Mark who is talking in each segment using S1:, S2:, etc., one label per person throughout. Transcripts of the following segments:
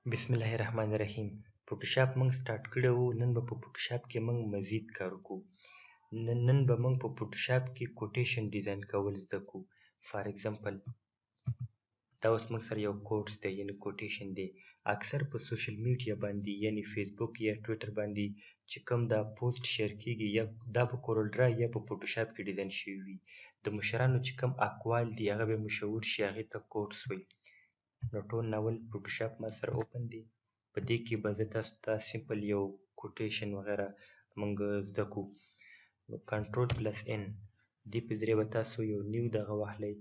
S1: بسم الله الرحمن الرحیم. فوټوشاپ موږ سټارټ کړی وو. نن به په فوټوشاپ کې موږ مزید کار وکړو. نن به موږ په فوټوشاپ کې کوټیشن ډیزاین کول زده کړو. فار ایگزامپل دا اوس موږ سره یو کوټس دی، یعنی کوټیشن دی. اکثر په سوشل میډیا باندې یعنی فیسبوک یا ټویټر باندې چې کوم دا پوسټ شیر کیږي، یا دا په کورل ډرا یا په فوټوشاپ کې ډیزاین شوي وي. د مشرانو چې کوم اقوال دي هغه به مشهور شي، هغې ته کوټس وایي. نو ټول ناول فوټوشاپ ما سره اوپن دی. په دې کې به زه تاسو ته سمپل یو کوټیشن وغیره موږ زده کړو. نو کنټرول پلس ان دې په ذریعه به تاسو یو نیو دغه واخلئ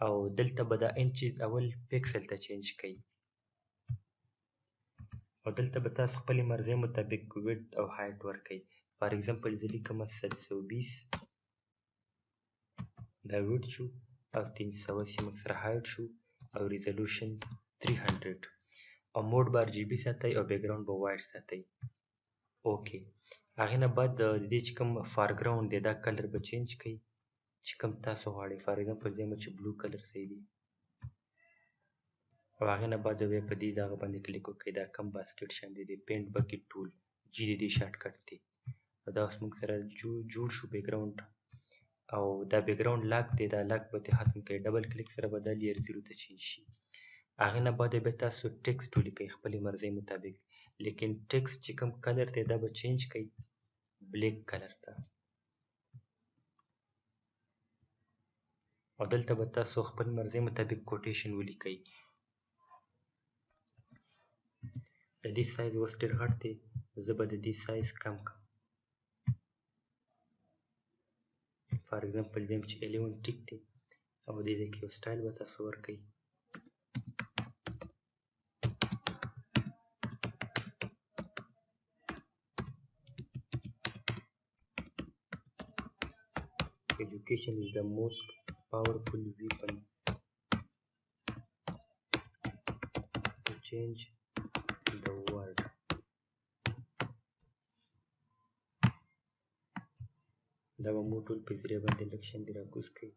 S1: او دلته به دا انچز اول پکسل ته چینج کړئ او دلته به تاسو خپلې مرضۍ مطابق ویډ او هایټ ورکړئ. فار ایگزامپل زه لیکمه 720 دا ویډ شو او 380 موږ سره هایټ شو او ریزولوشن 300 او موډ بار جی بي ساتئ او بیکګراوند به وایټ ساتئ. اوکې، هغې نه بعد د دې چې کوم فارګراوند دی دا کلر به چینج کړئ چې کوم تاسو غواړئ. فار ایگزامپل زه یم چې بلو کلر صحیح دی او هغې نه بعد بیا په دې دغه باندې کلیک وکړئ. دا کوم باسکټ شاندې دی، پینټ بکټ ټول جي د دې شارټ کټ دی. دا اوس موږ سره جوړ شو بیکګراوند او دا بیکګراوند لاک دی، دا لاک به ترې ختم کړئ. ډبل کلیک سره به دا لیر زیرو ته چینج شي. هغې نه بعد بیا تاسو ټکسټ ولیکئ خپلې مرضۍ مطابق، لیکن ټکسټ چې کوم کلر دی دا به چینج کړئ بلیک کلر ته او دلته به تاسو خپل مرضۍ مطابق کوټیشن ولیکئ. د دې سایز اوس ډېر غټ دی، زه به د دې سایز کم کړم. فار ایگزامپل زه یم چې 11 ټیک دی او دې ځای کې یو سټایل به تاسو ورکئ. Education is the most powerful weapon to change the world. دا به مو ټول په ذریعه باندې لږ شاندې راکوز کړئ.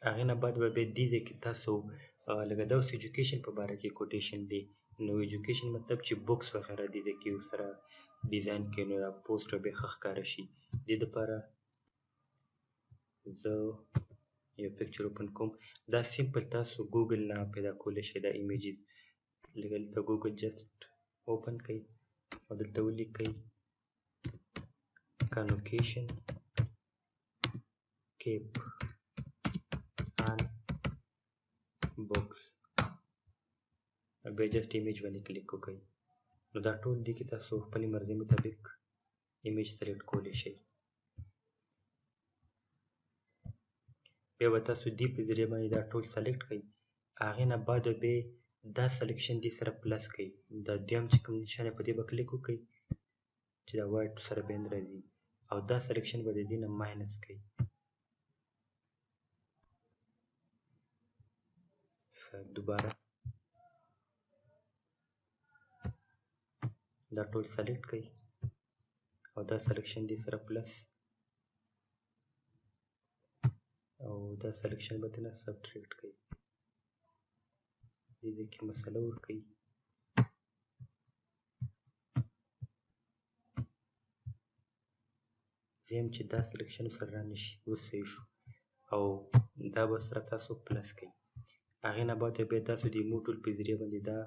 S1: هغې نه بعد به بیا دې ځای کې تاسو لکه دا اوس ایجوکیشن په باره کې کوټیشن دی. نو ایجوکیشن مطلب چې بوکس وغیره دې ځای کې ورسره ډیزاین کړئ نو دا پوسټ به بیا ښه ښکاره شي. دې دپاره زه یو پکچر اوپن کوم. دا سمپل تاسو ګوګل نه پیدا کولی شئ دا ایمیجز. لکه دلته ګوګل جسټ اوپن کړئ او دلته ولیکئ کنوکیشن کیپ ان بوکس، بیا جسټ ایمیج باندې کلیک وکړئ. نو دا ټول دي کې تاسو خپلې مرضۍ مطابق ایمیج سلیکټ کولی شئ. بیا به تاسو دې په ذریعه باندې دا ټول سلیکټ کړئ. هغې نه بعد بیا دا سلیکشن دې سره پلس کړئ. دا دویم چې کوم نشان دی په دې به کلیک وکړئ چې دا وایټ سره بین راځي او دا سلیکشن به د دې نه ماینس کړئ. دوباره دا ټول سلیکټ کړئ او دا سلیکشن دې سره پلس او دا سلیکشن به ترېنه سبټریکټ کړئ. دې ځای کې مسله ورکړئ. زه یم چې دا سلیکشن سره رانشي. اوس صحیح شو او دا به سره تاسو پلس کړئ. هغې نه بعد بیا تاسو د ایمو ټول په ذریعه باندې دا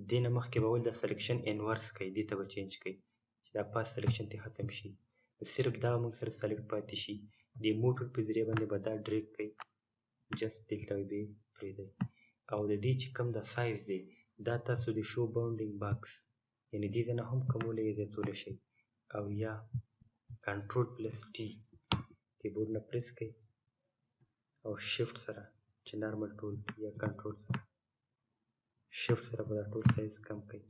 S1: دې نه مخکې به اول دا سلیکشن انورس کړئ، دې ته به چینج کړئ چې دا پاس سلیکشن ترې ختم شي. صرف دا موږ سره سلیکټ پاتې شي. د ایمو ټول په ذریعه باندې به دا ډریګ کړئ، جسټ دلته به یې پرېږدئ او د دې چې کوم دا سایز دی دا تاسو د شو باونډینګ باکس یعنې دې ځای نه هم کمولی یا زیاتولی شئ او یا کنټرول پلس ټي کیبورډ نه پریس کړئ او شفټ سره چې نارمل ټول یا کنټرول سره شفټ سره به دا ټول سایز کم کړئ.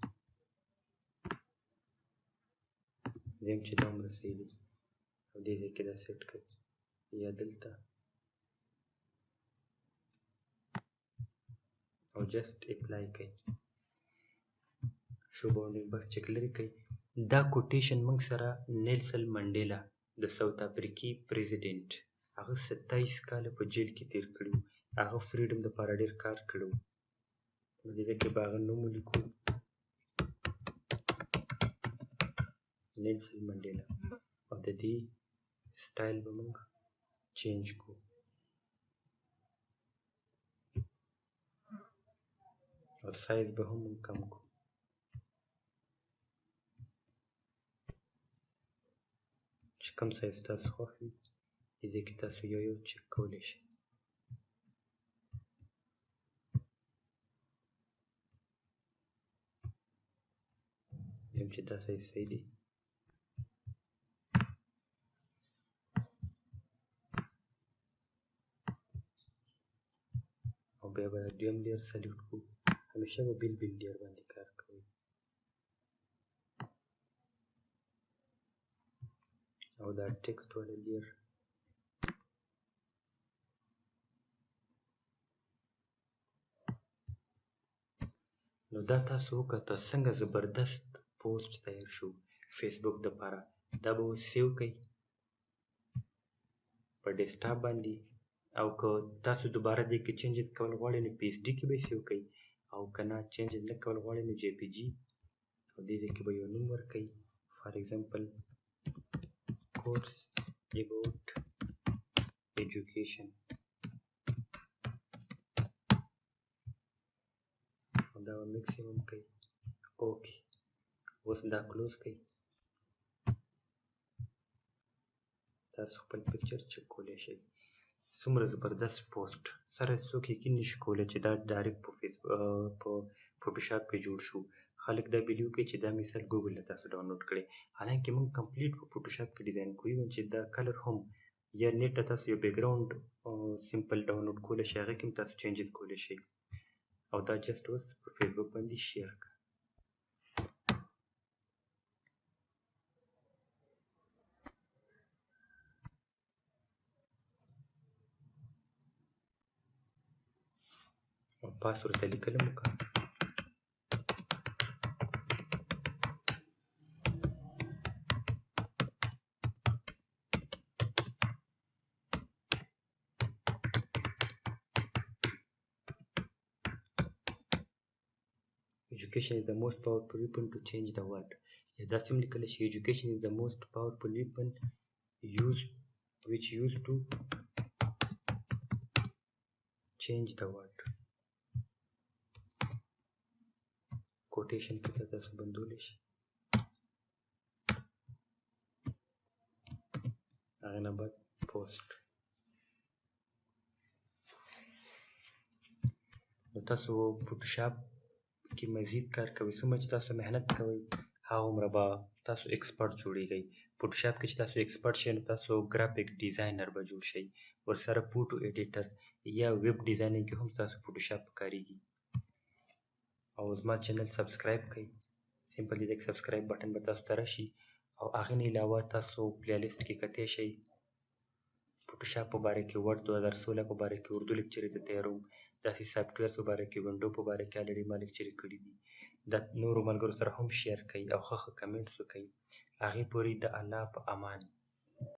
S1: زه یم چې دا عمره صحیح دی او دې ځای کې دا سیټ کړئ یا دلته او جسټ اپلای کړئ. شو باونډینګ باکس چک لرې کړئ. دا کوټیشن موږ سره نیلسن منډیلا د ساوت افریقي پریزیډنټ هغه 27 کاله په جیل کې تیر کړي وو. هغه فریډم دپاره ډېر کار کړی و. نو د دې کې به هغه نوم ولیکو نیلسن منډیلا او د دې سټایل به موږ چینج کړو. او سایز به هم موږ کم کړو. چې کوم سایز تاسو خوښ وي د دې کې تاسو یو یو چک کولی شئ. یم چې دا سایز صحیح دی. او بیا به دویم لیر سلیکټ کړو. همیشه به بیل بیل لیر باندې کار کوئ. او دا ټکسټ والا لیر نو دا تاسو وکته څنګه زبردست پوسټ تیار شو فیسبوک دپاره. دا به اوس سیو کئ په ډیسکټاپ باندې، او که تاسو دوباره دې کې چینجز کول غواړئ نو پی ایس ډي کې به یې سیو کئ، او که نه چینجز نه کول غواړئ نو جی پی جي. او دې ځای کې به یو نوم ورکئ. فار ایگزامپل کورس اباوټ ایجوکیشن. او دا به میکسیمم کئ. اوکې اوس دا کلوز کئ. تاسو خپل پکچر چک کولی شئ. څومره زبردست پوسټ سره څوک یقین نشي کولی چې دا ډایرکټ په فوټوشاپ کې جوړ شو. خلک دا بیلیو کوي چې دا مثال ګوګل نه تاسو ډاونلوډ کړی، حالانکې موږ کمپلیټ په فوټوشاپ کې ډیزاین کوو. ایون چې دا کلر هم یا نیټ ته تاسو یو بیکګراوند سمپل ډاونلوډ کولی شئ، هغه کې هم تاسو چینجز کولی شئ. او دا جسټ اوس په فیسبوک باندې شیر کړه. او پاس ورته لیکلی مو که Education is the most powerful weapon to change the world. یا داسې هم لیکلی شي Education is the most powerful weapon which used to change the world. کوټیشن کې تاسو بندولی شي. هغې نه بعد پوسټ. نو تاسو فوټوشاپ کې مزید کار کوئ، څومره چې تاسو محنت کوئ هغومره به تاسو ایکسپرټ جوړیږئ. فوټوشاپ کې چې تاسو ایکسپرټ شئ نو تاسو ګرافیک ډیزاینر به جوړ شئ. ورسره فوټو ایډیټر یا ویب ډیزاینینګ کې هم تاسو فوټوشاپ کاریږي. او زما چینل سبسکرایب کړئ. سمپل دې کې سبسکرایب بټن به تاسو ته راشي. او هغې نه علاوه تاسو پلی لیست کې کتی شئ. فوټوشاپ په باره کې، ورډ 2016 په باره کې اردو لیکچرې زه تیاروم. داسې سافټویرز په باره کې، وینډو په باره کې الریډي ما لیکچرې کړي دي. دا نورو ملګرو سره هم شیر کړئ او ښه ښه کمنټس وکړئ. هغې پورې د الله په امان.